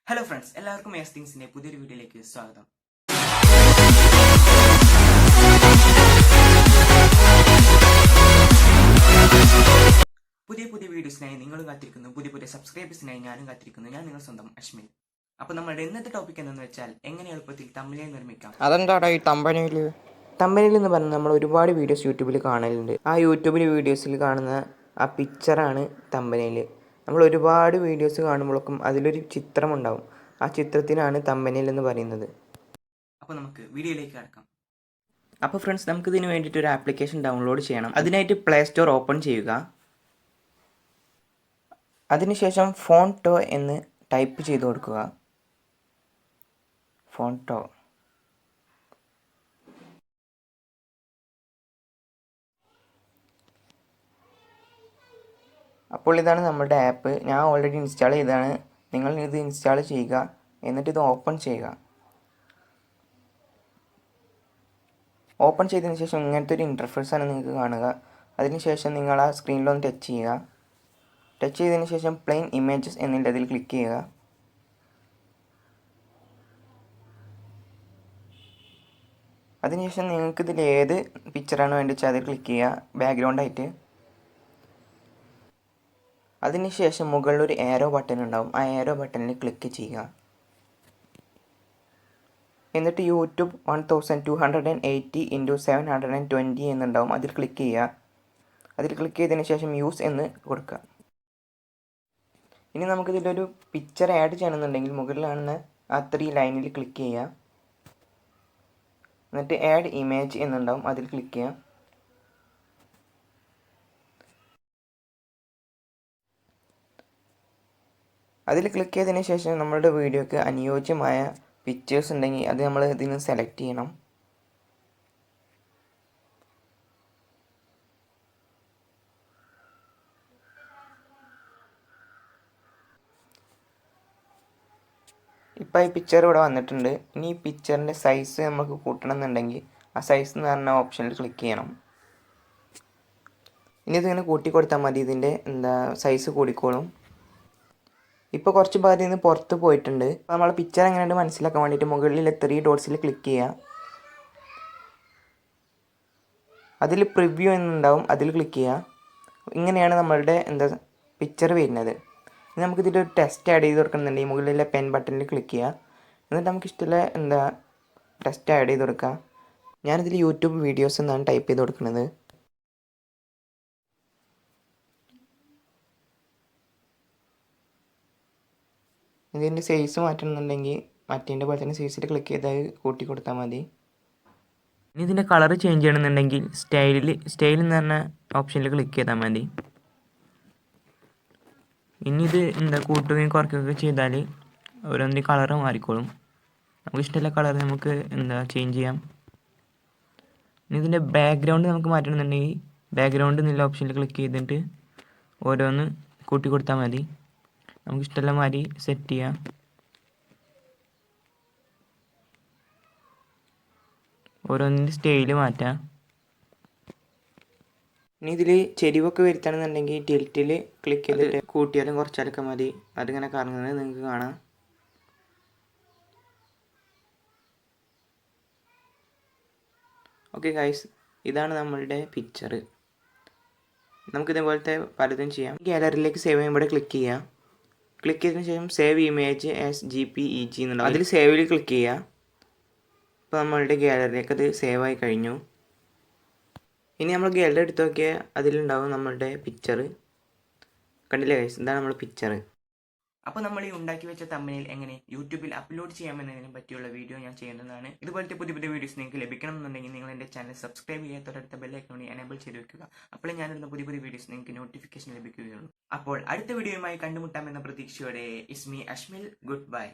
Hello friends, എല്ലാവർക്കും S തിങ്സിന്റെ പുതിയൊരു വീഡിയോയിലേക്ക് സ്വാഗതം. പുതിയ വീഡിയോസിനായി നിങ്ങളും കാത്തിരിക്കുന്നു, പുതിയ സബ്സ്ക്രൈബേഴ്സിനായി ഞാനും കാത്തിരിക്കുന്നു. ഞാൻ നിങ്ങൾ സ്വന്തം അശ്മിൽ. അപ്പൊ നമ്മുടെ ഇന്നത്തെ ടോപ്പിക് എന്തെന്ന് വെച്ചാൽ എങ്ങനെ എളുപ്പത്തിൽ തമ്പനെയിൽ നിർമ്മിക്കാം. അതെന്താടാ ഈ തമ്പനെയിൽ എന്ന് പറഞ്ഞാൽ നമ്മൾ ഒരുപാട് വീഡിയോസ് യൂട്യൂബിൽ കാണലുണ്ട്. ആ യൂട്യൂബിൽ വീഡിയോസിൽ കാണുന്ന ആ പിക്ചറാണ് തമ്പനെയിൽ. നമ്മൾ ഒരുപാട് വീഡിയോസ് കാണുമ്പോഴേക്കും അതിലൊരു ചിത്രം ഉണ്ടാവും. ആ ചിത്രത്തിനാണ് തമ്പനെയിൽ എന്ന് പറയുന്നത്. അപ്പോൾ നമുക്ക് വീഡിയോയിലേക്ക് കടക്കാം. അപ്പോൾ ഫ്രണ്ട്സ്, നമുക്കിതിന് വേണ്ടിയിട്ട് ഒരു ആപ്ലിക്കേഷൻ ഡൗൺലോഡ് ചെയ്യണം. അതിനായിട്ട് പ്ലേ സ്റ്റോർ ഓപ്പൺ ചെയ്യുക. അതിനുശേഷം ഫോൺടോ എന്ന് ടൈപ്പ് ചെയ്ത് കൊടുക്കുക. ഫോൺടോ. അപ്പോൾ ഇതാണ് നമ്മുടെ ആപ്പ്. ഞാൻ ഓൾറെഡി ഇൻസ്റ്റാൾ ചെയ്തതാണ്. നിങ്ങൾ ഇത് ഇൻസ്റ്റാൾ ചെയ്യുക, എന്നിട്ട് ഇത് ഓപ്പൺ ചെയ്യുക. ഓപ്പൺ ചെയ്തതിന് ശേഷം ഇങ്ങനത്തെ ഒരു ഇൻ്റർഫേസാണ് നിങ്ങൾക്ക് കാണുക. അതിനുശേഷം നിങ്ങൾ ആ സ്ക്രീനിലൊന്ന് ടച്ച് ചെയ്യുക. ടച്ച് ചെയ്തതിന് ശേഷം പ്ലെയിൻ ഇമേജസ് എന്നുള്ളതിൽ ക്ലിക്ക് ചെയ്യുക. അതിനുശേഷം നിങ്ങൾക്ക് ഇതിൽ ഏത് പിക്ചറാണ് വേണ്ടി വെച്ചാൽ അതിൽ ക്ലിക്ക് ചെയ്യുക, ബാക്ക്ഗ്രൗണ്ടായിട്ട്. അതിനുശേഷം മുകളിൽ ഒരു ഏരോ ബട്ടൺ ഉണ്ടാവും. ആ ഏരോ ബട്ടണിൽ ക്ലിക്ക് ചെയ്യുക. എന്നിട്ട് യൂട്യൂബ് 1280x720 എന്നുണ്ടാവും. അതിൽ ക്ലിക്ക് ചെയ്യുക. അതിൽ ക്ലിക്ക് ചെയ്തതിന് ശേഷം യൂസ് എന്ന് കൊടുക്കുക. ഇനി നമുക്കിതിലൊരു പിക്ചർ ആഡ് ചെയ്യണമെന്നുണ്ടെങ്കിൽ മുകളിൽ കാണുന്ന ആ 3 ലൈനിൽ ക്ലിക്ക് ചെയ്യുക. എന്നിട്ട് ആഡ് ഇമേജ് എന്നുണ്ടാവും. അതിൽ ക്ലിക്ക് ചെയ്യുക. അതിൽ ക്ലിക്ക് ചെയ്തതിന് ശേഷം നമ്മളുടെ വീഡിയോക്ക് അനുയോജ്യമായ പിക്ചേഴ്സ് ഉണ്ടെങ്കിൽ അത് നമ്മൾ ഇതിൽ നിന്ന് സെലക്ട് ചെയ്യണം. ഇപ്പോൾ ഈ പിക്ചർ ഇവിടെ വന്നിട്ടുണ്ട്. ഇനി ഈ പിക്ചറിൻ്റെ സൈസ് നമുക്ക് കൂട്ടണം എന്നുണ്ടെങ്കിൽ ആ സൈസ് എന്ന് പറഞ്ഞ ഓപ്ഷനിൽ ക്ലിക്ക് ചെയ്യണം. ഇനി ഇതിങ്ങനെ കൂട്ടി കൊടുത്താൽ മതി. ഇതിൻ്റെ സൈസ് കൂടിക്കോളും. ഇപ്പോൾ കുറച്ച് ഭാഗത്ത് നിന്ന് പുറത്ത് പോയിട്ടുണ്ട്. അപ്പോൾ നമ്മൾ പിക്ചർ എങ്ങനെയുണ്ട് മനസ്സിലാക്കാൻ വേണ്ടിയിട്ട് മുകളിൽ 3 ഡോട്ട്സിൽ ക്ലിക്ക് ചെയ്യുക. അതിൽ പ്രിവ്യൂ എന്നുണ്ടാവും. അതിൽ ക്ലിക്ക് ചെയ്യുക. ഇങ്ങനെയാണ് നമ്മളുടെ പിക്ചർ വരുന്നത്. ഇനി നമുക്കിതിലൊരു ടെക്സ്റ്റ് ആഡ് ചെയ്ത് കൊടുക്കണമെന്നുണ്ടെങ്കിൽ മുകളിലെ പെൻ ബട്ടണിൽ ക്ലിക്ക് ചെയ്യുക. എന്നിട്ട് നമുക്ക് ഇഷ്ടമുള്ള ടെക്സ്റ്റ് ആഡ് ചെയ്ത് കൊടുക്കുക. ഞാനിതിൽ യൂട്യൂബ് വീഡിയോസ് എന്നാണ് ടൈപ്പ് ചെയ്ത് കൊടുക്കുന്നത്. ഇതിൻ്റെ സൈസ് മാറ്റണമെന്നുണ്ടെങ്കിൽ മറ്റേൻ്റെ പോലെ തന്നെ സൈസിൽ ക്ലിക്ക് ചെയ്താൽ കൂട്ടി കൊടുത്താൽ മതി. ഇനി ഇതിൻ്റെ കളർ ചേഞ്ച് ചെയ്യണമെന്നുണ്ടെങ്കിൽ സ്റ്റൈൽ എന്ന് പറഞ്ഞ ഓപ്ഷനിൽ ക്ലിക്ക് ചെയ്താൽ മതി. ഇനി ഇത് കൂട്ടുകയും കുറയ്ക്കുകയൊക്കെ ചെയ്താൽ ഓരോന്നിൻ്റെ കളർ മാറിക്കോളും. നമുക്ക് ഇഷ്ടമുള്ള കളർ നമുക്ക് ചേഞ്ച് ചെയ്യാം. ഇനി ഇതിൻ്റെ ബാക്ക്ഗ്രൗണ്ട് നമുക്ക് മാറ്റണമെന്നുണ്ടെങ്കിൽ ബാക്ക്ഗ്രൗണ്ട് എന്നുള്ള ഓപ്ഷനിൽ ക്ലിക്ക് ചെയ്തിട്ട് ഓരോന്ന് കൂട്ടി കൊടുത്താൽ മതി. നമുക്ക് ഇഷ്ടമുള്ള മാതിരി സെറ്റ് ചെയ്യാം. ഓരോന്നിൻ്റെ സ്റ്റൈൽ മാറ്റാം. ഇനി ഇതിൽ ചെരിവൊക്കെ വരുത്തണമെന്നുണ്ടെങ്കിൽ ടിൽറ്റിൽ ക്ലിക്ക് ചെയ്തിട്ട് കൂട്ടിയാലും കുറച്ചാലൊക്കെ മതി. അതിങ്ങനെ കറങ്ങുന്നത് നിങ്ങൾക്ക് കാണാം. ഓക്കെ ഗൈസ്, ഇതാണ് നമ്മളുടെ പിക്ചർ. നമുക്കിതേപോലത്തെ പലതും ചെയ്യാം. ഗാലറിയിലേക്ക് സേവ് ചെയ്യുമ്പോൾ ക്ലിക്ക് ചെയ്യാം. ക്ലിക്ക് ചെയ്തതിന് ശേഷം സേവ് ഇമേജ് ആസ് JPEG എന്നുണ്ടാവും. അതിൽ സേവിൽ ക്ലിക്ക് ചെയ്യുക. ഇപ്പോൾ നമ്മളുടെ ഗാലറിയിലേക്ക് അത് സേവ് ആയി കഴിഞ്ഞു. ഇനി നമ്മൾ ഗാലറി എടുത്ത് നോക്കിയാൽ അതിലുണ്ടാവും നമ്മളുടെ പിക്ചർ. കണ്ടില്ലേ ഗൈസ്, ഇതാണ് നമ്മുടെ പിക്ചർ. അപ്പോൾ നമ്മൾ ഈ ഉണ്ടാക്കി വെച്ച തമ്പനെയിൽ എങ്ങനെ യൂട്യൂബിൽ അപ്ലോഡ് ചെയ്യാമെന്നതിനെ പറ്റിയുള്ള വീഡിയോ ഞാൻ ചെയ്യുന്നതാണ്. ഇതുപോലത്തെ പുതിയ വീഡിയോസ് നിങ്ങൾക്ക് ലഭിക്കണമെന്നുണ്ടെങ്കിൽ നിങ്ങൾ എൻ്റെ ചാനൽ സബ്സ്ക്രൈബ് ചെയ്യുക, തൊട്ടടുത്ത ബെല്ലൈക്കൺ എനേബിൾ ചെയ്ത് വെക്കുക. അപ്പോൾ ഞാനിടുന്ന പുതിയ വീഡിയോസ് നിങ്ങൾക്ക് നോട്ടിഫിക്കേഷൻ ലഭിക്കുകയുള്ളൂ. അപ്പോൾ അടുത്ത വീഡിയോയുമായി കണ്ടുമുട്ടാമെന്ന പ്രതീക്ഷയോടെ ഇസ്മി അശ്മിൽ. Good bye.